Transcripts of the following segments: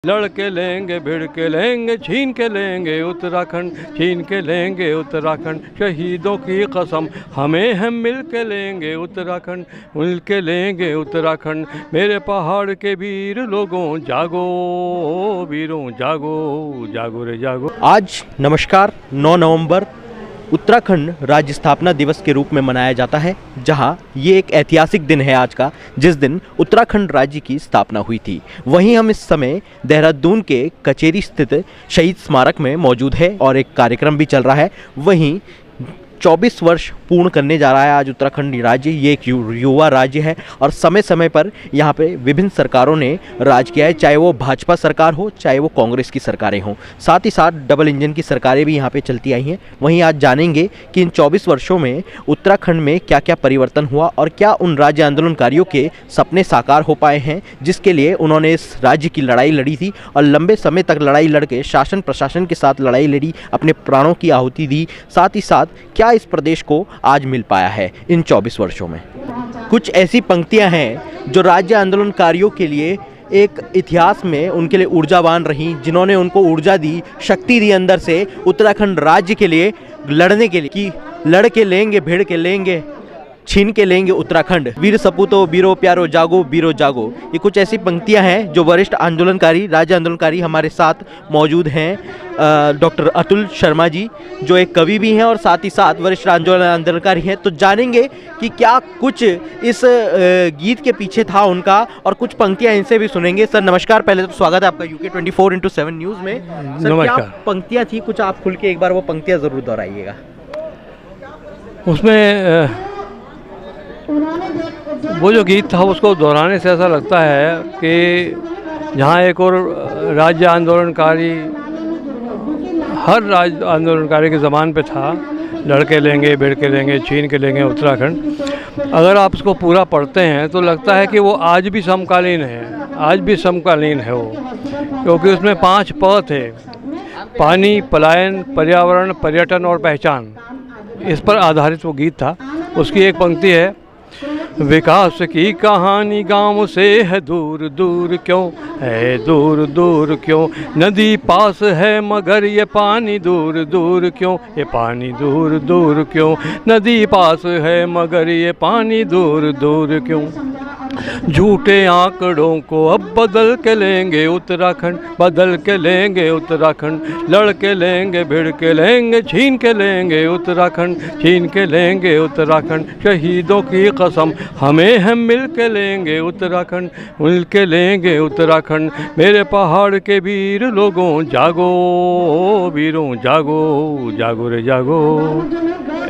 लड़ के लेंगे, भिड़ के लेंगे, छीन के लेंगे उत्तराखंड, छीन के लेंगे उत्तराखंड। शहीदों की कसम हमें हम मिल के लेंगे उत्तराखंड, मिल के लेंगे उत्तराखंड। मेरे पहाड़ के वीर लोगों जागो, वीरों जागो, जागो रे जागो। आज नमस्कार 9 नवंबर उत्तराखंड राज्य स्थापना दिवस के रूप में मनाया जाता है, जहां ये एक ऐतिहासिक दिन है आज का, जिस दिन उत्तराखंड राज्य की स्थापना हुई थी। वहीं हम इस समय देहरादून के कचेरी स्थित शहीद स्मारक में मौजूद है और एक कार्यक्रम भी चल रहा है। वहीं 24 वर्ष पूर्ण करने जा रहा है आज उत्तराखंड राज्य। ये एक युवा राज्य है और समय समय पर यहाँ पे विभिन्न सरकारों ने राज किया है, चाहे वो भाजपा सरकार हो, चाहे वो कांग्रेस की सरकारें हों। साथ ही साथ डबल इंजन की सरकारें भी यहाँ पे चलती आई हैं। वहीं आज जानेंगे कि इन 24 वर्षों में उत्तराखंड में क्या क्या परिवर्तन हुआ और क्या उन राज्य आंदोलनकारियों के सपने साकार हो पाए हैं, जिसके लिए उन्होंने इस राज्य की लड़ाई लड़ी थी और लंबे समय तक लड़ाई लड़ के शासन प्रशासन के साथ लड़ाई लड़ी, अपने प्राणों की आहुति दी। साथ ही साथ क्या इस प्रदेश को आज मिल पाया है इन 24 वर्षों में। कुछ ऐसी पंक्तियां हैं जो राज्य आंदोलनकारियों के लिए एक इतिहास में उनके लिए ऊर्जावान रही, जिन्होंने उनको ऊर्जा दी, शक्ति दी अंदर से उत्तराखंड राज्य के लिए लड़ने के लिए, कि लड़ के लेंगे, भिड़ के लेंगे, छीन के लेंगे उत्तराखंड। वीर सपूतो वीरो प्यारो जागो, वीरो जागो। ये कुछ ऐसी पंक्तियां हैं जो वरिष्ठ आंदोलनकारी, राज्य आंदोलनकारी हमारे साथ मौजूद हैं। डॉक्टर अतुल शर्मा जी, जो एक कवि भी हैं और साथ ही साथ वरिष्ठ आंदोलनकारी हैं। तो जानेंगे कि क्या कुछ इस गीत के पीछे था उनका, और कुछ पंक्तियां इनसे भी सुनेंगे। सर नमस्कार, पहले तो स्वागत है आपका UK 24/7 न्यूज़ में। सर क्या पंक्तियां थी, कुछ आप खुल के एक बार वो पंक्तियां ज़रूर दोहराइएगा। उसमें वो जो गीत था उसको दोहराने से ऐसा लगता है कि जहाँ एक और राज्य आंदोलनकारी हर राज्य आंदोलनकारी के ज़बान पे था, लड़ के लेंगे, भिड़ के लेंगे, छीन के लेंगे उत्तराखंड। अगर आप उसको पूरा पढ़ते हैं तो लगता है कि वो आज भी समकालीन है, आज भी समकालीन है वो, क्योंकि उसमें 5 प थे: पानी, पलायन, पर्यावरण, पर्यटन और पहचान। इस पर आधारित वो गीत था। उसकी एक पंक्ति है: विकास की कहानी गांव से है दूर दूर क्यों, है दूर दूर क्यों, नदी पास है मगर ये पानी दूर दूर क्यों, ये पानी दूर दूर क्यों, नदी पास है मगर ये पानी दूर दूर क्यों। झूठे आंकड़ों को अब बदल के लेंगे उत्तराखंड, बदल के लेंगे उत्तराखंड, लड़ के लेंगे, भिड़ के लेंगे, छीन के लेंगे उत्तराखंड, छीन के लेंगे उत्तराखंड। शहीदों की कसम हमें हम मिल के लेंगे उत्तराखंड, मिल के लेंगे उत्तराखंड। मेरे पहाड़ के वीर लोगों जागो, वीरों जागो, जागो रे जागो।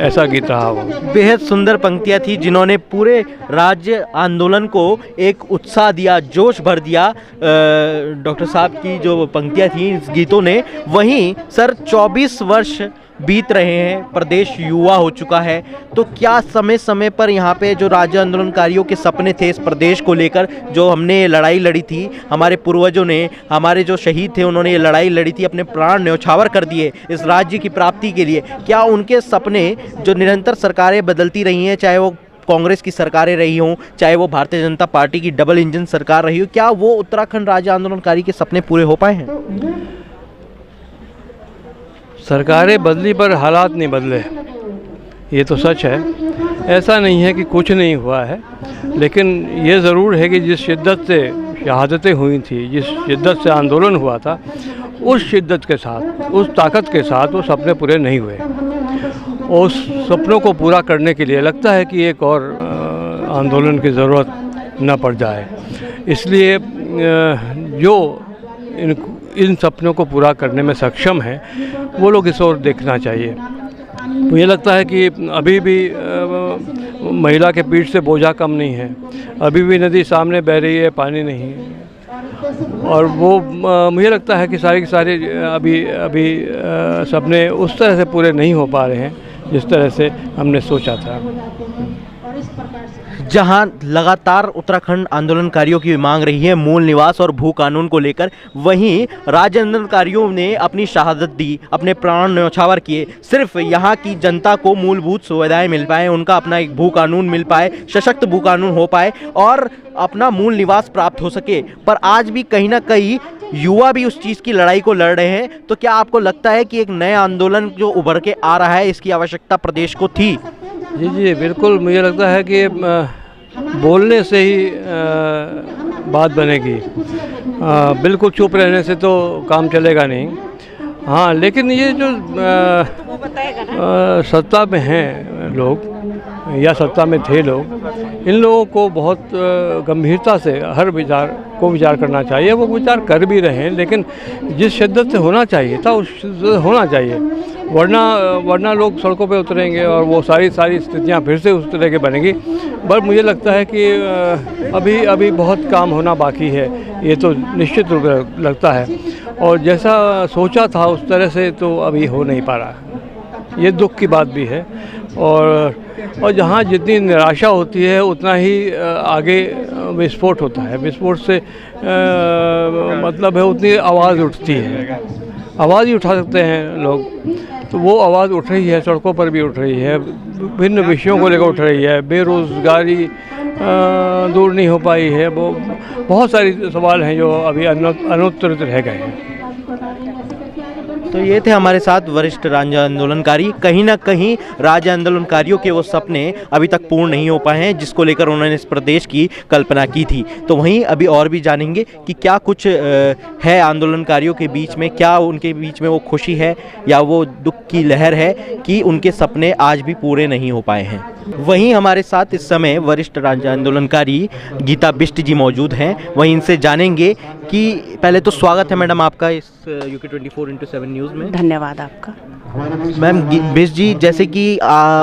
ऐसा गीत रहा वो। बेहद सुंदर पंक्तियां थी, जिन्होंने पूरे राज्य आंदोलन को एक उत्साह दिया, जोश भर दिया। डॉक्टर साहब की जो पंक्तियां थी इस गीतों ने। वहीं सर 24 वर्ष बीत रहे हैं, प्रदेश युवा हो चुका है, तो क्या समय समय पर यहाँ पे जो राज्य आंदोलनकारियों के सपने थे इस प्रदेश को लेकर, जो हमने लड़ाई लड़ी थी, हमारे पूर्वजों ने, हमारे जो शहीद थे उन्होंने ये लड़ाई लड़ी थी, अपने प्राण न्यौछावर कर दिए इस राज्य की प्राप्ति के लिए, क्या उनके सपने जो निरंतर सरकारें बदलती रही हैं, चाहे वो कांग्रेस की सरकारें रही हों, चाहे वो भारतीय जनता पार्टी की डबल इंजन सरकार रही हो, क्या वो उत्तराखंड राज्य आंदोलनकारी के सपने पूरे हो पाए हैं? सरकारें बदली पर हालात नहीं बदले, ये तो सच है। ऐसा नहीं है कि कुछ नहीं हुआ है, लेकिन ये ज़रूर है कि जिस शिद्दत से शहादतें हुई थी, जिस शिद्दत से आंदोलन हुआ था, उस शिद्दत के साथ, उस ताकत के साथ वो सपने पूरे नहीं हुए। उस सपनों को पूरा करने के लिए लगता है कि एक और आंदोलन की ज़रूरत न पड़ जाए। इसलिए जो इन सपनों को पूरा करने में सक्षम है वो लोग इस ओर देखना चाहिए। मुझे लगता है कि अभी भी महिला के पीठ से बोझा कम नहीं है, अभी भी नदी सामने बह रही है, पानी नहीं। और वो मुझे लगता है कि सारे के सारे अभी सपने उस तरह से पूरे नहीं हो पा रहे हैं जिस तरह से हमने सोचा था। जहां लगातार उत्तराखंड आंदोलनकारियों की मांग रही है मूल निवास और भू कानून को लेकर, वहीं राज्य आंदोलनकारियों ने अपनी शहादत दी, अपने प्राण न्यौछावर किए, सिर्फ यहाँ की जनता को मूलभूत सुविधाएं मिल पाए, उनका अपना एक भू कानून मिल पाए, सशक्त भू कानून हो पाए और अपना मूल निवास प्राप्त हो सके। पर आज भी कहीं ना कहीं युवा भी उस चीज़ की लड़ाई को लड़ रहे हैं। तो क्या आपको लगता है कि एक नए आंदोलन जो उभर के आ रहा है, इसकी आवश्यकता प्रदेश को थी? जी जी बिल्कुल, मुझे लगता है कि बोलने से ही बात बनेगी, बिल्कुल चुप रहने से तो काम चलेगा नहीं। हाँ, लेकिन ये जो सत्ता में हैं लोग या सत्ता में थे लोग, इन लोगों को बहुत गंभीरता से हर विचार को विचार करना चाहिए। वो विचार कर भी रहे हैं, लेकिन जिस शिद्दत से होना चाहिए था उस शिद्दत से होना चाहिए, वरना लोग सड़कों पे उतरेंगे और वो सारी स्थितियाँ फिर से उस तरह की बनेंगी। पर मुझे लगता है कि अभी बहुत काम होना बाकी है, ये तो निश्चित रूप से लगता है। और जैसा सोचा था उस तरह से तो अभी हो नहीं पा रहा, ये दुख की बात भी है। और जहाँ जितनी निराशा होती है उतना ही आगे विस्फोट होता है। विस्फोट से मतलब है उतनी आवाज़ उठती है, आवाज़ ही उठा सकते हैं लोग, तो वो आवाज़ उठ रही है, सड़कों पर भी उठ रही है, विभिन्न विषयों को लेकर उठ रही है। बेरोज़गारी दूर नहीं हो पाई है, वो बहुत सारी सवाल हैं जो अभी अनुत्तरित रह गए हैं। तो ये थे हमारे साथ वरिष्ठ राज्य आंदोलनकारी। कहीं ना कहीं राज्य आंदोलनकारियों के वो सपने अभी तक पूर्ण नहीं हो पाए हैं जिसको लेकर उन्होंने इस प्रदेश की कल्पना की थी। तो वहीं अभी और भी जानेंगे कि क्या कुछ है आंदोलनकारियों के बीच में, क्या उनके बीच में वो खुशी है या वो दुख की लहर है कि उनके सपने आज भी पूरे नहीं हो पाए हैं। वहीं हमारे साथ इस समय वरिष्ठ राज्य आंदोलनकारी गीता बिष्ट जी मौजूद हैं। वहीं इनसे जानेंगे कि पहले तो स्वागत है मैडम आपका इस UK 24x7 न्यूज़ में। धन्यवाद आपका। मैम बिष्ट जी, जैसे कि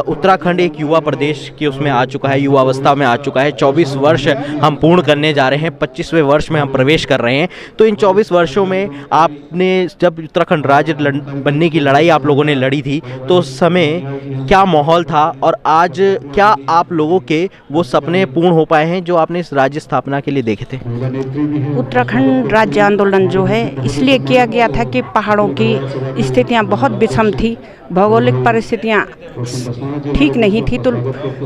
उत्तराखंड एक युवा प्रदेश के उसमें आ चुका है, युवा अवस्था में आ चुका है। 24 वर्ष हम पूर्ण करने जा रहे हैं, 25वें वर्ष में हम प्रवेश कर रहे हैं। तो इन 24 वर्षों में आपने जब उत्तराखंड राज्य बनने की लड़ाई आप लोगों ने लड़ी थी, तो उस समय क्या माहौल था और आज क्या आप लोगों के वो सपने पूर्ण हो पाए हैं जो आपने इस राज्य स्थापना के लिए देखे थे? उत्तराखंड राज्य आंदोलन जो है इसलिए किया गया था कि पहाड़ों की स्थितियां बहुत विषम थी, भौगोलिक परिस्थितियां ठीक नहीं थी। तो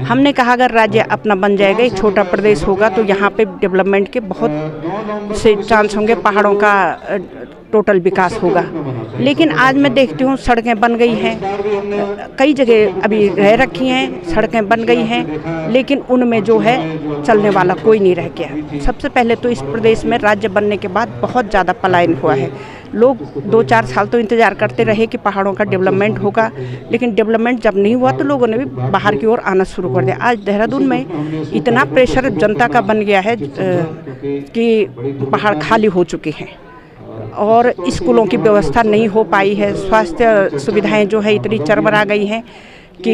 हमने कहा अगर राज्य अपना बन जाएगा, एक छोटा प्रदेश होगा, तो यहाँ पे डेवलपमेंट के बहुत से चांस होंगे, पहाड़ों का टोटल विकास होगा। लेकिन आज मैं देखती हूँ सड़कें बन गई हैं, कई जगह अभी रह रखी हैं, सड़कें बन गई हैं, लेकिन उनमें जो है चलने वाला कोई नहीं रह गया। सबसे पहले तो इस प्रदेश में राज्य बनने के बाद बहुत ज़्यादा पलायन हुआ है। लोग 2-4 साल तो इंतज़ार करते रहे कि पहाड़ों का डेवलपमेंट होगा, लेकिन डेवलपमेंट जब नहीं हुआ तो लोगों ने भी बाहर की ओर आना शुरू कर दिया। आज देहरादून में इतना प्रेशर जनता का बन गया है कि पहाड़ खाली हो चुके हैं और स्कूलों की व्यवस्था नहीं हो पाई है। स्वास्थ्य सुविधाएं जो है इतनी चरमरा गई हैं कि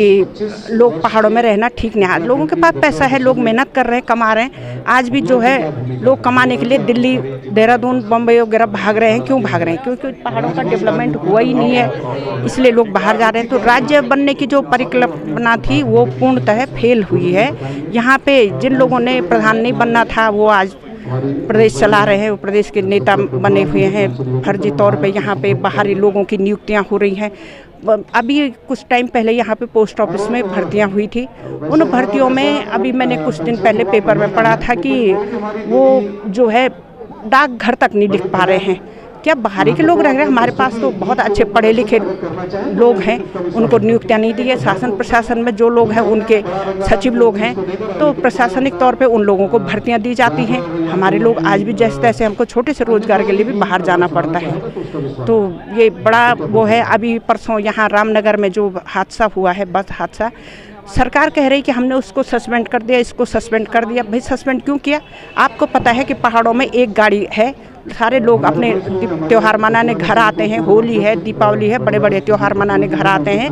लोग पहाड़ों में रहना ठीक नहीं। आज लोगों के पास पैसा है, लोग मेहनत कर रहे हैं, कमा रहे हैं। आज भी जो है लोग कमाने के लिए दिल्ली, देहरादून, बम्बई वगैरह भाग रहे हैं। क्यों भाग रहे हैं? क्योंकि पहाड़ों का डेवलपमेंट हुआ ही नहीं है, इसलिए लोग बाहर जा रहे हैं। तो राज्य बनने की जो परिकल्पना थी वो पूर्णतः फेल हुई है। यहाँ पे जिन लोगों ने प्रधान नहीं बनना था वो आज प्रदेश चला रहे हैं, वो प्रदेश के नेता बने हुए हैं। फर्जी तौर पे यहाँ पे बाहरी लोगों की नियुक्तियाँ हो रही हैं। अभी कुछ टाइम पहले यहाँ पे पोस्ट ऑफिस में भर्तियाँ हुई थी। उन भर्तियों में अभी मैंने कुछ दिन पहले पेपर में पढ़ा था कि वो जो है डाकघर तक नहीं लिख पा रहे हैं। क्या बाहरी के लोग रह रहे हैं? हमारे पास तो बहुत अच्छे पढ़े लिखे लोग हैं, उनको नियुक्तियाँ नहीं दी है। शासन प्रशासन में जो लोग हैं उनके सचिव लोग हैं, तो प्रशासनिक तौर पे उन लोगों को भर्तियाँ दी जाती हैं। हमारे लोग आज भी जैसे तैसे, हमको छोटे से रोजगार के लिए भी बाहर जाना पड़ता है। तो ये बड़ा वो है। अभी परसों यहाँ रामनगर में जो हादसा हुआ है, बस हादसा, सरकार कह रही कि हमने उसको सस्पेंड कर दिया, इसको सस्पेंड कर दिया। भाई सस्पेंड क्यों किया? आपको पता है कि पहाड़ों में एक गाड़ी है, सारे लोग अपने त्यौहार मनाने घर आते हैं, होली है, दीपावली है, बड़े बड़े त्यौहार मनाने घर आते हैं।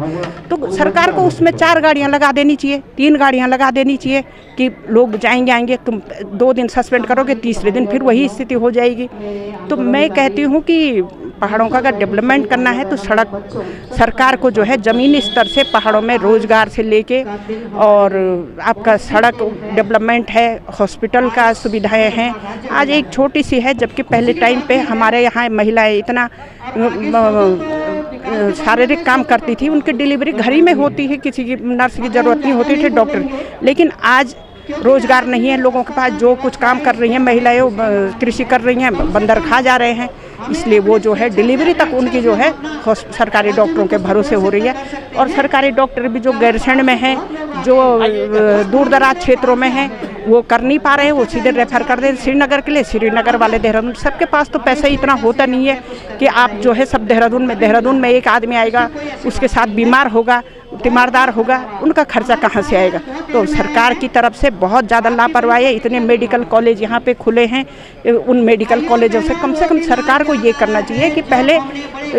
तो सरकार को उसमें 4 गाड़ियां लगा देनी चाहिए, 3 गाड़ियां लगा देनी चाहिए कि लोग जाएंगे आएंगे। तुम 2 दिन सस्पेंड करोगे, तीसरे दिन फिर वही स्थिति हो जाएगी। तो मैं कहती हूँ कि पहाड़ों का अगर डेवलपमेंट करना है तो सड़क सरकार को जो है ज़मीनी स्तर से पहाड़ों में रोज़गार से लेके और आपका सड़क डेवलपमेंट है, हॉस्पिटल का सुविधाएं हैं। आज एक छोटी सी है, जबकि पहले टाइम पे हमारे यहाँ महिलाएं इतना शारीरिक काम करती थी, उनकी डिलीवरी घर ही में होती है, किसी की नर्स की ज़रूरत नहीं होती थी, डॉक्टर। लेकिन आज रोज़गार नहीं है लोगों के पास, जो कुछ काम कर रही हैं महिलाएं, कृषि कर रही हैं, बंदर खा जा रहे हैं, इसलिए वो जो है डिलीवरी तक उनकी जो है सरकारी डॉक्टरों के भरोसे हो रही है। और सरकारी डॉक्टर भी जो गैरसैंण में हैं, जो दूर दराज क्षेत्रों में हैं, वो कर नहीं पा रहे हैं, वो सीधे रेफर कर दे श्रीनगर के लिए, श्रीनगर वाले देहरादून। सबके पास तो पैसा इतना होता नहीं है कि आप जो है सब देहरादून में एक आदमी आएगा, उसके साथ बीमार होगा, तीमारदार होगा, उनका खर्चा कहाँ से आएगा। तो सरकार की तरफ से बहुत ज़्यादा लापरवाही है। इतने मेडिकल कॉलेज यहाँ पे खुले हैं, उन मेडिकल कॉलेजों से कम सरकार को ये करना चाहिए कि पहले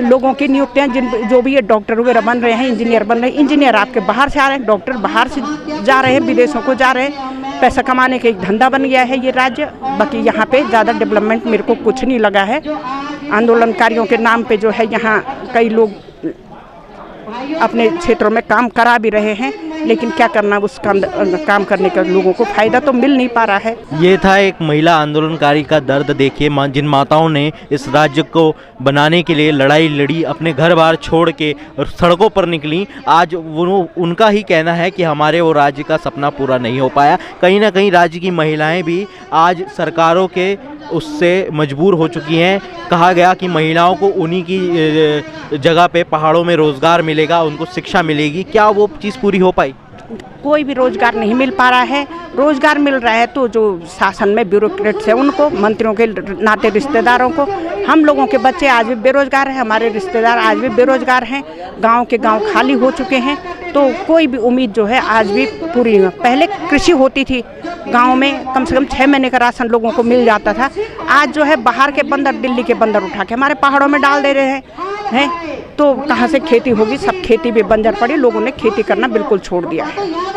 लोगों की नियुक्तियाँ जो भी ये डॉक्टर वगैरह बन रहे हैं, इंजीनियर बन रहे हैं, इंजीनियर आपके बाहर से आ रहे हैं, डॉक्टर बाहर से जा रहे हैं, विदेशों को जा रहे हैं, पैसा कमाने का एक धंधा बन गया है ये राज्य। बाकी यहाँ पे ज़्यादा डेवलपमेंट मेरे को कुछ नहीं लगा है। आंदोलनकारियों के नाम पे जो है यहाँ कई लोग अपने क्षेत्रों में काम करा भी रहे हैं, लेकिन क्या करना, उस काम करने का लोगों को फायदा तो मिल नहीं पा रहा है। ये था एक महिला आंदोलनकारी का दर्द। देखिए जिन माताओं ने इस राज्य को बनाने के लिए लड़ाई लड़ी, अपने घर बार छोड़ के सड़कों पर निकली, आज वो उनका ही कहना है कि हमारे वो राज्य का सपना पूरा नहीं हो पाया। कहीं ना कहीं राज्य की महिलाएं भी आज सरकारों के उससे मजबूर हो चुकी हैं। कहा गया कि महिलाओं को उन्हीं की जगह पे पहाड़ों में रोज़गार मिलेगा, उनको शिक्षा मिलेगी। क्या वो चीज़ पूरी हो पाई? कोई भी रोज़गार नहीं मिल पा रहा है। रोज़गार मिल रहा है तो जो शासन में ब्यूरोक्रेट्स हैं उनको, मंत्रियों के नाते रिश्तेदारों को। हम लोगों के बच्चे आज भी बेरोज़गार हैं, हमारे रिश्तेदार आज भी बेरोज़गार हैं, गांव के गांव खाली हो चुके हैं। तो कोई भी उम्मीद जो है आज भी पूरी नहीं। पहले कृषि होती थी गांव में, कम से कम 6 महीने का राशन लोगों को मिल जाता था। आज जो है बाहर के बंदर, दिल्ली के बंदर उठा के हमारे पहाड़ों में डाल दे रहे हैं, तो कहाँ से खेती होगी? सब खेती भी बंजर पड़ी, लोगों ने खेती करना बिल्कुल छोड़ दिया है।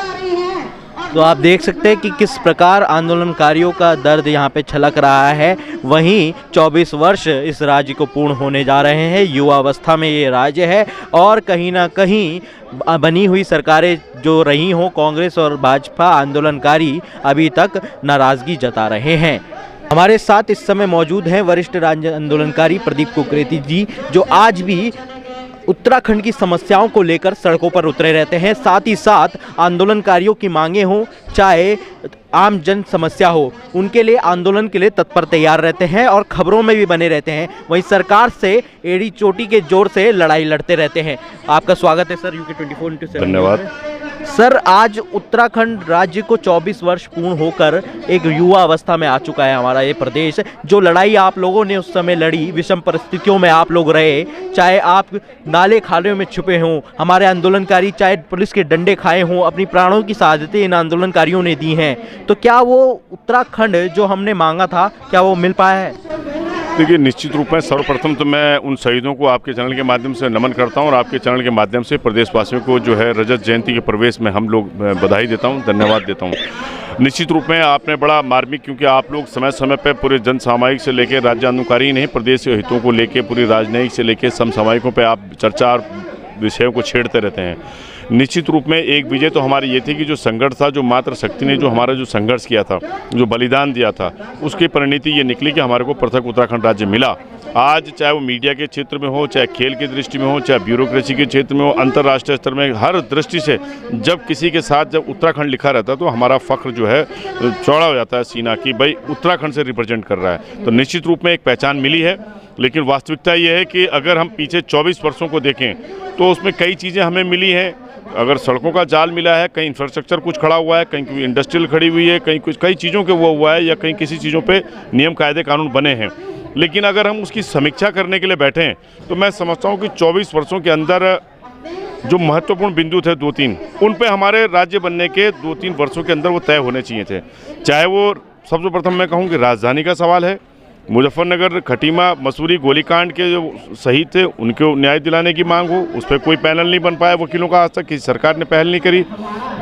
तो आप देख सकते हैं कि किस प्रकार आंदोलनकारियों का दर्द यहाँ पे छलक रहा है। वहीं 24 वर्ष इस राज्य को पूर्ण होने जा रहे हैं, युवावस्था में ये राज्य है, और कहीं ना कहीं बनी हुई सरकारें जो रही हों, कांग्रेस और भाजपा, आंदोलनकारी अभी तक नाराज़गी जता रहे हैं। हमारे साथ इस समय मौजूद हैं वरिष्ठ राज्य आंदोलनकारी प्रदीप कुकरेती जी, जो आज भी उत्तराखंड की समस्याओं को लेकर सड़कों पर उतरे रहते हैं। साथ ही साथ आंदोलनकारियों की मांगें हों, चाहे आम जन समस्या हो, उनके लिए आंदोलन के लिए तत्पर तैयार रहते हैं और खबरों में भी बने रहते हैं। वहीं सरकार से एड़ी चोटी के जोर से लड़ाई लड़ते रहते हैं। आपका स्वागत है सर UK 24/7। धन्यवाद सर। आज उत्तराखंड राज्य को 24 वर्ष पूर्ण होकर एक युवा अवस्था में आ चुका है हमारा ये प्रदेश। जो लड़ाई आप लोगों ने उस समय लड़ी, विषम परिस्थितियों में आप लोग रहे, चाहे आप नाले खालों में छुपे हों, हमारे आंदोलनकारी चाहे पुलिस के डंडे खाए हों, अपनी प्राणों की शहादतें इन आंदोलनकारियों ने दी हैं। तो क्या वो उत्तराखंड जो हमने मांगा था, क्या वो मिल पाया है? देखिए, निश्चित रूप में सर्वप्रथम तो मैं उन शहीदों को आपके चैनल के माध्यम से नमन करता हूं और आपके चैनल के माध्यम से प्रदेशवासियों को जो है रजत जयंती के प्रवेश में हम लोग बधाई देता हूं, धन्यवाद देता हूं। निश्चित रूप में आपने बड़ा मार्मिक, क्योंकि आप लोग समय समय पर पूरे जन सामायिक से लेकर राज्य आंदोलनकारी नहीं, प्रदेश के हितों को लेकर पूरी राजनयिक से लेकर समसामयिकों पर आप चर्चा और विषयों को छेड़ते रहते हैं। निश्चित रूप में एक विजय तो हमारी ये थी कि जो संघर्ष था, जो मातृशक्ति ने जो हमारा जो संघर्ष किया था, जो बलिदान दिया था, उसकी परिणति ये निकली कि हमारे को पृथक उत्तराखंड राज्य मिला। आज चाहे वो मीडिया के क्षेत्र में हो, चाहे खेल की दृष्टि में हो, चाहे ब्यूरोक्रेसी के क्षेत्र में हो, अंतर्राष्ट्रीय स्तर में, हर दृष्टि से जब किसी के साथ जब उत्तराखंड लिखा रहता है तो हमारा फख्र जो है चौड़ा हो जाता है सीना कि भाई उत्तराखंड से रिप्रेजेंट कर रहा है। तो निश्चित रूप में एक पहचान मिली है। लेकिन वास्तविकता ये है कि अगर हम पीछे 24 वर्षों को देखें तो उसमें कई चीज़ें हमें मिली हैं। अगर सड़कों का जाल मिला है, कहीं इंफ्रास्ट्रक्चर कुछ खड़ा हुआ है, कहीं इंडस्ट्रियल खड़ी हुई है, कहीं कुछ कई चीज़ों के वो हुआ है, या कहीं किसी चीज़ों पे नियम कायदे कानून बने हैं। लेकिन अगर हम उसकी समीक्षा करने के लिए बैठें तो मैं समझता हूँ कि 24 वर्षों के अंदर जो महत्वपूर्ण बिंदु थे 2-3, उन पे हमारे राज्य बनने के 2-3 वर्षों के अंदर वो तय होने चाहिए थे। चाहे वो सबसे प्रथम मैं कहूँ कि राजधानी का सवाल है, मुजफ्फरनगर खटीमा मसूरी गोलीकांड के जो शहीद थे उनको न्याय दिलाने की मांग हो, उस पर कोई पैनल नहीं बन पाया वकीलों का, आज तक किसी सरकार ने पहल नहीं करी।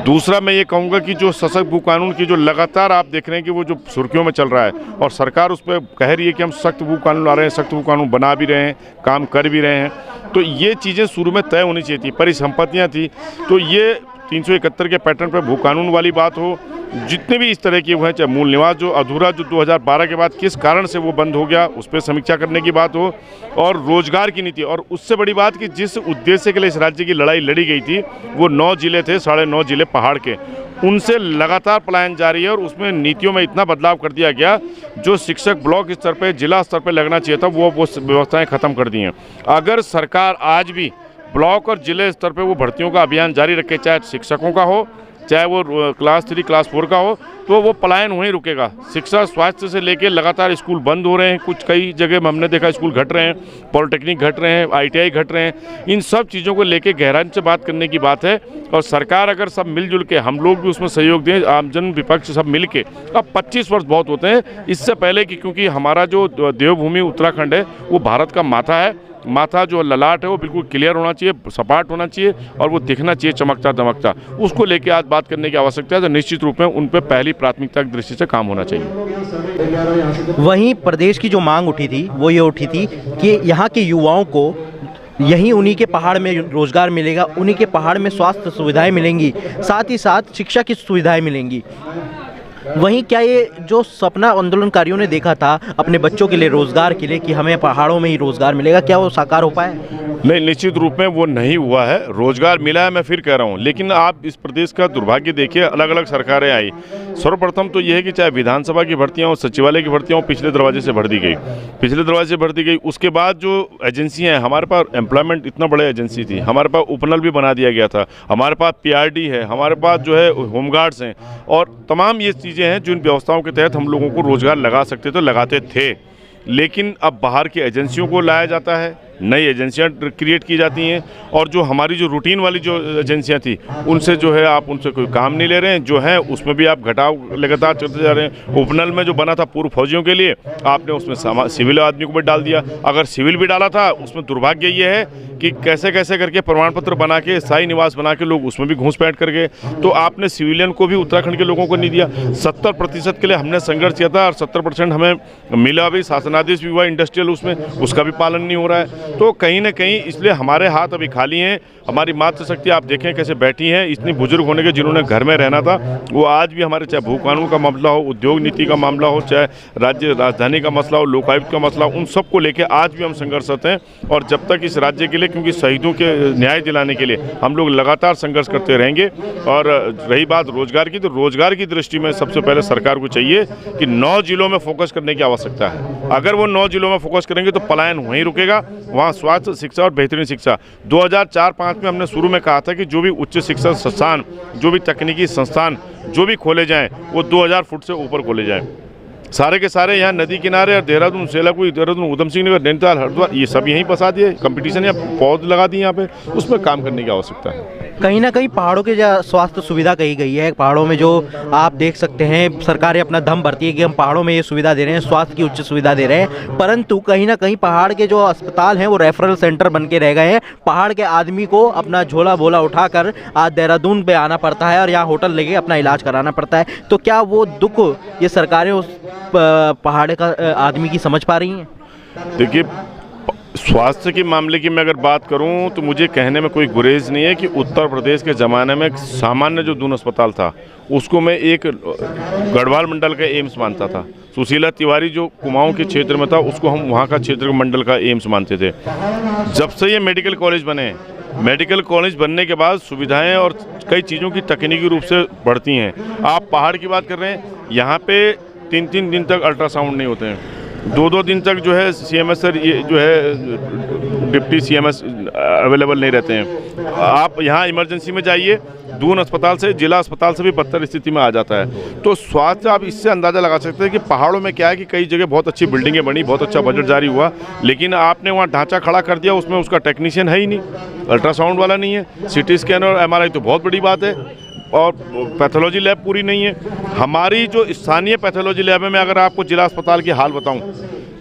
दूसरा मैं ये कहूँगा कि जो सशक्त भू कानून की जो लगातार आप देख रहे हैं कि वो जो सुर्खियों में चल रहा है और सरकार उस पर कह रही है कि हम सख्त भू कानून ला रहे हैं, सख्त भू कानून बना भी रहे हैं, काम कर भी रहे हैं, तो ये चीज़ें शुरू में तय होनी चाहिए थी। परिसंपत्तियाँ थी तो ये 371 के पैटर्न पर भू कानून वाली बात हो, जितने भी इस तरह की वो हैं, चाहे मूल निवास जो अधूरा जो 2012 के बाद किस कारण से वो बंद हो गया उस पर समीक्षा करने की बात हो, और रोजगार की नीति, और उससे बड़ी बात कि जिस उद्देश्य के लिए इस राज्य की लड़ाई लड़ी गई थी वो 9 जिले थे, 9.5 जिले पहाड़ के, उनसे लगातार पलायन जारी है और उसमें नीतियों में इतना बदलाव कर दिया गया जो शिक्षक ब्लॉक स्तर पर जिला स्तर पर लगना चाहिए था वो व्यवस्थाएं खत्म कर दी हैं। अगर सरकार आज भी ब्लॉक और जिले स्तर पर वो भर्तियों का अभियान जारी रखे, चाहे शिक्षकों का हो चाहे वो क्लास 3 क्लास 4 का हो, तो वो पलायन वहीं रुकेगा। शिक्षा स्वास्थ्य से लेके लगातार स्कूल बंद हो रहे हैं, कुछ कई जगह में हमने देखा स्कूल घट रहे हैं, पॉलिटेक्निक घट रहे हैं, ITI घट रहे हैं। इन सब चीज़ों को लेके गहराई से बात करने की बात है और सरकार अगर सब मिलजुल के, हम लोग भी उसमें सहयोग दें, आमजन विपक्ष सब मिल के, अब 25 वर्ष बहुत होते हैं इससे पहले कि, क्योंकि हमारा जो देवभूमि उत्तराखंड है वो भारत का माथा है, माथा जो ललाट है वो बिल्कुल क्लियर होना चाहिए, सपाट होना चाहिए और वो दिखना चाहिए चमकता दमकता। उसको लेके आज बात करने की आवश्यकता है, तो निश्चित रूप में उन पर पहली प्राथमिकता की दृष्टि से काम होना चाहिए। वहीं प्रदेश की जो मांग उठी थी वो ये उठी थी कि यहाँ के युवाओं को यहीं उन्हीं के पहाड़ में रोजगार मिलेगा, उन्हीं के पहाड़ में स्वास्थ्य सुविधाएं मिलेंगी, साथ ही साथ शिक्षा की सुविधाएं मिलेंगी। वहीं क्या ये जो सपना आंदोलनकारियों ने देखा था अपने बच्चों के लिए रोजगार के लिए कि हमें पहाड़ों में ही रोजगार मिलेगा, क्या वो साकार हो पाया? नहीं, निश्चित रूप में वो नहीं हुआ है। रोजगार मिला है, मैं फिर कह रहा हूँ, लेकिन आप इस प्रदेश का दुर्भाग्य देखिए, अलग अलग सरकारें आई। सर्वप्रथम तो ये है कि चाहे विधानसभा की भर्तियाँ हो, सचिवालय की भर्तियाँ हो, पिछले दरवाजे से भर दी गई, पिछले दरवाजे से भर दी गई। उसके बाद जो एजेंसियाँ हैं, हमारे पास एम्प्लॉयमेंट इतना बड़ा एजेंसी थी, हमारे पास उपनल भी बना दिया गया था, हमारे पास PRD है, हमारे पास जो है होमगार्ड्स हैं, और तमाम ये चीज़ें हैं जो इन व्यवस्थाओं के तहत हम लोगों को रोजगार लगा सकते थे, लगाते थे। लेकिन अब बाहर की एजेंसियों को लाया जाता है, नई एजेंसियां क्रिएट की जाती हैं, और जो हमारी जो रूटीन वाली जो एजेंसियां थी उनसे जो है आप उनसे कोई काम नहीं ले रहे हैं, जो है उसमें भी आप घटाव लगातार चलते जा रहे हैं। उपनल में जो बना था पूर्व फौजियों के लिए, आपने उसमें सिविल आदमी को भी डाल दिया। अगर सिविल भी डाला था उसमें दुर्भाग्य ये है कि कैसे कैसे करके प्रमाण पत्र बना के, स्थायी निवास बना के लोग उसमें भी घूसपैठ कर गए। तो आपने सिविलियन को भी उत्तराखंड के लोगों को नहीं दिया। 70% के लिए हमने संघर्ष किया था और 70% हमें मिला भी, शासनादेश भी हुआ इंडस्ट्रियल, उसमें उसका भी पालन नहीं हो रहा है। तो कहीं ना कहीं इसलिए हमारे हाथ अभी खाली हैं। हमारी मातृशक्ति आप देखें कैसे बैठी हैं, इतनी बुजुर्ग होने के जिन्होंने घर में रहना था, वो आज भी हमारे, चाहे भू कानून का मामला हो, उद्योग नीति का मामला हो, चाहे राज्य राजधानी का मसला हो, लोकायुक्त का मसला हो, उन सबको लेके आज भी हम संघर्षरत हैं। और जब तक इस राज्य के लिए, क्योंकि शहीदों के न्याय दिलाने के लिए हम लोग लगातार संघर्ष करते रहेंगे। और रही बात रोजगार की, तो रोजगार की दृष्टि में सबसे पहले सरकार को चाहिए कि 9 जिलों में फोकस करने की आवश्यकता है। अगर वो 9 जिलों में फोकस करेंगे तो पलायन वहीं रुकेगा, वहाँ स्वास्थ्य, शिक्षा और बेहतरीन शिक्षा। 2004-05 में हमने शुरू में कहा था कि जो भी उच्च शिक्षा संस्थान, जो भी तकनीकी संस्थान जो भी खोले जाएं, वो 2000 फुट से ऊपर खोले जाएं। सारे के सारे यहाँ नदी किनारे, और देहरादून, सेलाकुई, देहरादून, उधम सिंह नगर, नैनीताल, हरिद्वार, ये सब यहीं बसा दिए। कंपटीशन या पौध लगा दिए यहाँ पे, उसमें काम करने की आवश्यकता है। कहीं ना कहीं पहाड़ों के जो स्वास्थ्य सुविधा कही गई है, पहाड़ों में जो आप देख सकते हैं सरकारें अपना दम भरती है कि हम पहाड़ों में ये सुविधा दे रहे हैं, स्वास्थ्य की उच्च सुविधा दे रहे हैं, परंतु कहीं ना कहीं पहाड़ के जो अस्पताल हैं वो रेफरल सेंटर बन के रह गए हैं। पहाड़ के आदमी को अपना झोला बोला उठाकर आज देहरादून पे आना पड़ता है और यहाँ होटल लेके अपना इलाज कराना पड़ता है। तो क्या वो दुख ये सरकारें उस पहाड़ का आदमी की समझ पा रही हैं? देखिए, स्वास्थ्य के मामले की मैं अगर बात करूं तो मुझे कहने में कोई गुरेज नहीं है कि उत्तर प्रदेश के ज़माने में सामान्य जो दून अस्पताल था उसको मैं एक गढ़वाल मंडल का एम्स मानता था। सुशीला तिवारी जो कुमाऊं के क्षेत्र में था उसको हम वहां का क्षेत्र मंडल का एम्स मानते थे। जब से ये मेडिकल कॉलेज बने, मेडिकल कॉलेज बनने के बाद सुविधाएं और कई चीज़ों की तकनीकी रूप से बढ़ती हैं। आप पहाड़ की बात कर रहे हैं, यहाँ पे 3-3 दिन तक अल्ट्रासाउंड नहीं होते हैं, 2-2 दिन तक जो है CMS सर, ये जो है डिप्टी CMS अवेलेबल नहीं रहते हैं। आप यहाँ इमरजेंसी में जाइए, दून अस्पताल से, जिला अस्पताल से भी बदतर स्थिति में आ जाता है। तो स्वास्थ्य, आप इससे अंदाज़ा लगा सकते हैं कि पहाड़ों में क्या है कि कई जगह बहुत अच्छी बिल्डिंगें बनी, बहुत अच्छा बजट जारी हुआ, लेकिन आपने वहाँ ढांचा खड़ा कर दिया, उसमें उसका टेक्नीशियन है ही नहीं, अल्ट्रासाउंड वाला नहीं है, CT स्कैन और MRI तो बहुत बड़ी बात है, और पैथोलॉजी लैब पूरी नहीं है। हमारी जो स्थानीय पैथोलॉजी लैब है, मैं अगर आपको जिला अस्पताल की हाल बताऊं,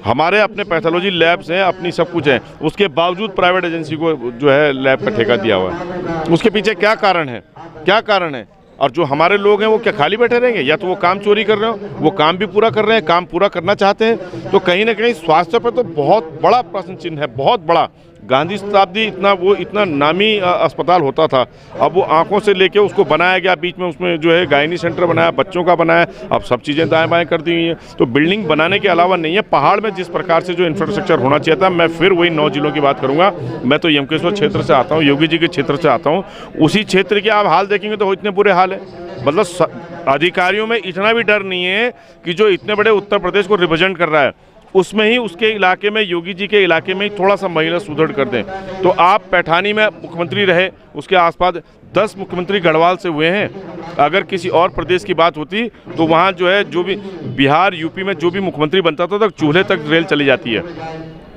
हमारे अपने पैथोलॉजी लैब्स हैं, अपनी सब कुछ है, उसके बावजूद प्राइवेट एजेंसी को जो है लैब का ठेका दिया हुआ है। उसके पीछे क्या कारण है, क्या कारण है? और जो हमारे लोग हैं वो क्या खाली बैठे रहेंगे? या तो वो काम चोरी कर रहे हो, वो काम भी पूरा कर रहे हैं, काम पूरा करना चाहते हैं। तो कहीं ना कहीं स्वास्थ्य पर तो बहुत बड़ा प्रश्न चिन्ह है, बहुत बड़ा। गांधी शताब्दी इतना नामी अस्पताल होता था, अब वो आंखों से लेके उसको बनाया गया, बीच में उसमें जो है गायनी सेंटर बनाया, बच्चों का बनाया, अब सब चीज़ें दाएं बाएं कर दी हुई हैं। तो बिल्डिंग बनाने के अलावा नहीं है। पहाड़ में जिस प्रकार से जो इंफ्रास्ट्रक्चर होना चाहिए था, मैं फिर वही 9 जिलों की बात करूंगा। मैं तो यमकेश्वर क्षेत्र से आता हूँ, योगी जी के क्षेत्र से आता हूँ। उसी क्षेत्र के आप हाल देखेंगे तो इतने बुरे हाल है। मतलब अधिकारियों में इतना भी डर नहीं है कि जो इतने बड़े उत्तर प्रदेश को रिप्रेजेंट कर रहा है, उसमें ही उसके इलाके में, योगी जी के इलाके में ही थोड़ा सा महिला सुदृढ़ कर दें। तो आप पैठानी में मुख्यमंत्री रहे, उसके आसपास 10 मुख्यमंत्री गढ़वाल से हुए हैं। अगर किसी और प्रदेश की बात होती तो वहाँ जो है, जो भी बिहार यूपी में जो भी मुख्यमंत्री बनता था तो चूल्हे तक रेल चली जाती है,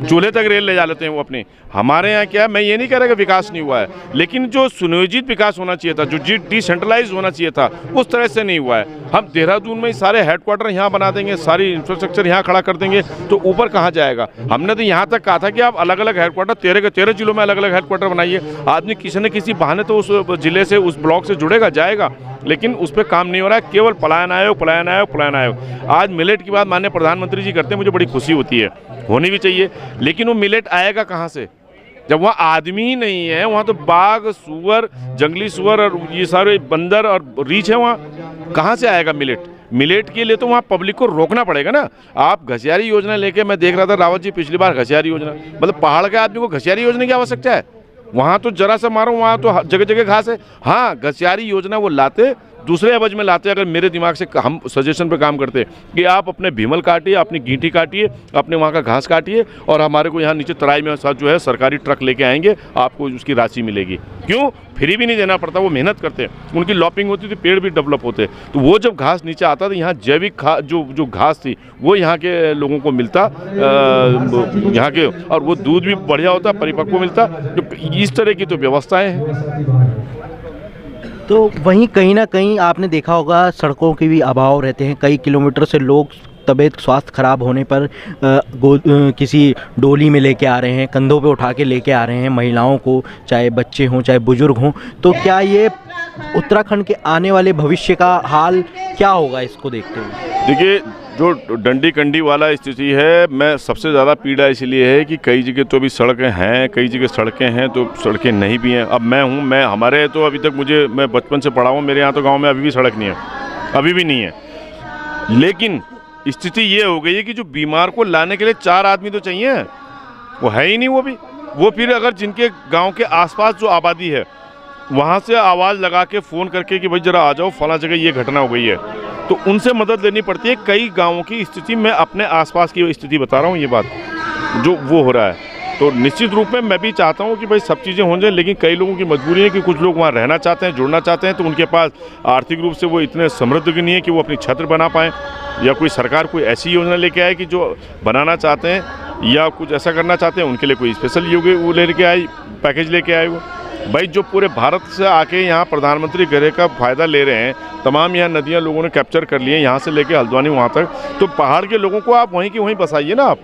चूल्हे तक रेल ले जा लेते हैं वो अपने। हमारे यहाँ क्या है, मैं ये नहीं कह रहा कि विकास नहीं हुआ है, लेकिन जो सुनियोजित विकास होना चाहिए था, जो डिसेंट्रलाइज होना चाहिए था, उस तरह से नहीं हुआ है। हम देहरादून में ही सारे हेडक्वार्टर यहाँ बना देंगे, सारी इंफ्रास्ट्रक्चर यहाँ खड़ा कर देंगे, तो ऊपर कहाँ जाएगा? हमने तो यहाँ तक कहा था कि आप अलग अलग हेडक्वार्टर 13 के 13 जिलों में अलग अलग हेडक्वार्टर बनाइए। आदमी किसी न किसी बहाने तो उस जिले से, उस ब्लॉक से जुड़ेगा, जाएगा, लेकिन उस पर काम नहीं हो रहा है। केवल पलायन आयोग, पलायन आयोग, पलायन आयोग। आज मिलेट की बात माननीय प्रधानमंत्री जी करते हैं, मुझे बड़ी खुशी होती है, होनी भी चाहिए। लेकिन वो मिलेट आएगा कहाँ से जब वहाँ आदमी ही नहीं है? वहाँ तो बाघ, सुअर, जंगली सुअर और ये सारे बंदर और रीछ है। वहाँ कहाँ से आएगा मिलेट? मिलेट के लिए तो वहाँ पब्लिक को रोकना पड़ेगा ना। आप घसियारी योजना लेके, मैं देख रहा था रावत जी पिछली बार घसियारी योजना, मतलब पहाड़ के आदमी को घसियारी योजना की आवश्यकता है? वहाँ तो जरा सा मारो, वहाँ तो जगह जगह घास है। हाँ, घसियारी योजना वो लाते, दूसरे अवज में लाते। अगर मेरे दिमाग से हम सजेशन पे काम करते कि आप अपने भीमल काटिए, अपनी गींठी काटिए, अपने वहाँ का घास काटिए, और हमारे को यहाँ नीचे तराई में साथ जो है सरकारी ट्रक लेके आएंगे, आपको उसकी राशि मिलेगी। क्यों? फ्री भी नहीं देना पड़ता, वो मेहनत करते हैं, उनकी लॉपिंग होती थी, पेड़ भी डेवलप होते। तो वो जब घास नीचे आता था, यहाँ जैविक जो घास थी वो यहाँ के लोगों को मिलता, यहाँ के, और वो दूध भी बढ़िया होता, परिपक्व मिलता। तो इस तरह की तो व्यवस्थाएँ हैं। तो वहीं कहीं ना कहीं आपने देखा होगा, सड़कों के भी अभाव रहते हैं। कई किलोमीटर से लोग तबीयत स्वास्थ्य खराब होने पर किसी डोली में लेके आ रहे हैं, कंधों पे उठा के लेके आ रहे हैं महिलाओं को, चाहे बच्चे हों चाहे बुजुर्ग हों। तो क्या ये उत्तराखंड के आने वाले भविष्य का हाल क्या होगा, इसको देखते हुए? देखिए, जो डंडी कंडी वाला स्थिति है, मैं सबसे ज़्यादा पीड़ा इसलिए है कि कई जगह तो अभी सड़कें हैं, कई जगह सड़कें हैं तो सड़कें नहीं भी हैं। अब मैं हमारे तो अभी तक मैं बचपन से पढ़ा हूँ, मेरे यहाँ तो गांव में अभी भी सड़क नहीं है, अभी भी नहीं है। लेकिन स्थिति ये हो गई है कि जो बीमार को लाने के लिए 4 आदमी तो चाहिए, वो है ही नहीं। वो फिर अगर जिनके गाँव के आसपास जो आबादी है, वहाँ से आवाज़ लगा के फ़ोन करके कि भाई ज़रा आ जाओ, फला जगह ये घटना हो गई है, तो उनसे मदद लेनी पड़ती है। कई गांवों की स्थिति, मैं अपने आसपास की स्थिति बता रहा हूँ, ये बात जो वो हो रहा है। तो निश्चित रूप में मैं भी चाहता हूँ कि भाई सब चीज़ें हो जाए, लेकिन कई लोगों की मजबूरी है कि कुछ लोग वहाँ रहना चाहते हैं, जुड़ना चाहते हैं, तो उनके पास आर्थिक रूप से वो इतने समृद्ध भी नहीं है कि वो अपनी छत्र बना पाएँ, या कोई सरकार कोई ऐसी योजना लेके आए कि जो बनाना चाहते हैं या कुछ ऐसा करना चाहते हैं, उनके लिए कोई स्पेशल वो लेके आए, पैकेज लेके आए। वो भाई जो पूरे भारत से आके यहाँ प्रधानमंत्री गृह का फ़ायदा ले रहे हैं, तमाम यहाँ नदियाँ लोगों ने कैप्चर कर लिए, यहाँ से लेके हल्द्वानी वहाँ तक, तो पहाड़ के लोगों को आप वहीं की वहीं बसाइए ना आप।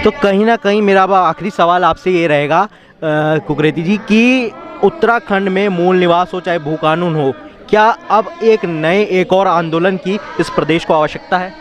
तो कहीं ना कहीं मेरा आखिरी सवाल आपसे ये रहेगा कुकरेती जी, कि उत्तराखंड में मूल निवास हो चाहे भू कानून हो, क्या अब एक और आंदोलन की इस प्रदेश को आवश्यकता है?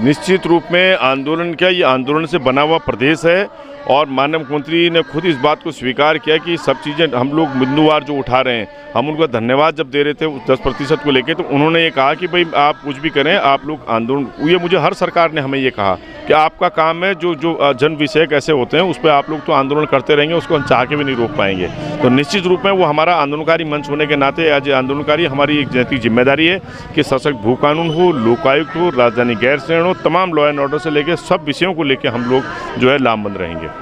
निश्चित रूप में आंदोलन क्या, ये आंदोलन से बना हुआ प्रदेश है, और माननीय मुख्यमंत्री ने खुद इस बात को स्वीकार किया कि सब चीज़ें हम लोग बिंदुवार जो उठा रहे हैं, हम उनको धन्यवाद जब दे रहे थे 10% को लेके, तो उन्होंने ये कहा कि भाई आप कुछ भी करें, आप लोग आंदोलन, ये मुझे हर सरकार ने हमें ये कहा कि आपका काम है, जो जन विषय कैसे होते हैं उस पर आप लोग तो आंदोलन करते रहेंगे, उसको हम चाह के भी नहीं रोक पाएंगे। तो निश्चित रूप में वो हमारा आंदोलनकारी मंच होने के नाते, आज आंदोलनकारी हमारी एक नैतिक जिम्मेदारी है कि सशक्त भू कानून हो, लोकायुक्त हो, राजधानी गैर शरण हो, तमाम लॉ एंड ऑर्डर से लेकर सब विषयों को लेकर हम लोग जो है लामबंद रहेंगे।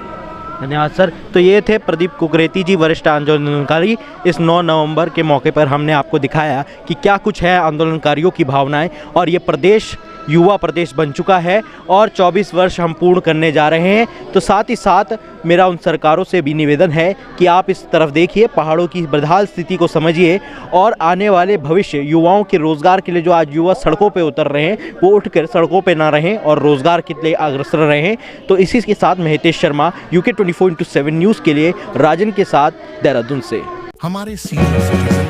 धन्यवाद सर। तो ये थे प्रदीप कुकरेती जी, वरिष्ठ आंदोलनकारी। इस 9 नवंबर के मौके पर हमने आपको दिखाया कि क्या कुछ है आंदोलनकारियों की भावनाएं, और ये प्रदेश युवा प्रदेश बन चुका है और 24 वर्ष हम पूर्ण करने जा रहे हैं। तो साथ ही साथ मेरा उन सरकारों से भी निवेदन है कि आप इस तरफ देखिए, पहाड़ों की बदहाल स्थिति को समझिए और आने वाले भविष्य युवाओं के रोजगार के लिए जो आज युवा सड़कों पे उतर रहे हैं वो उठकर सड़कों पे ना रहें और रोजगार के लिए अग्रसर रहें। तो इसी के साथ मैं हितेश शर्मा UK 24/7 न्यूज़ के लिए राजन के साथ देहरादून से। हमारे सीनियर सिटीजन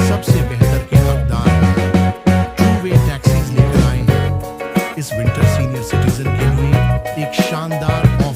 सबसे बेहतर के हकदार टू वे टैक्सीज लेकर आए हैं। इस विंटर सीनियर सिटीजन के लिए एक शानदार ऑफर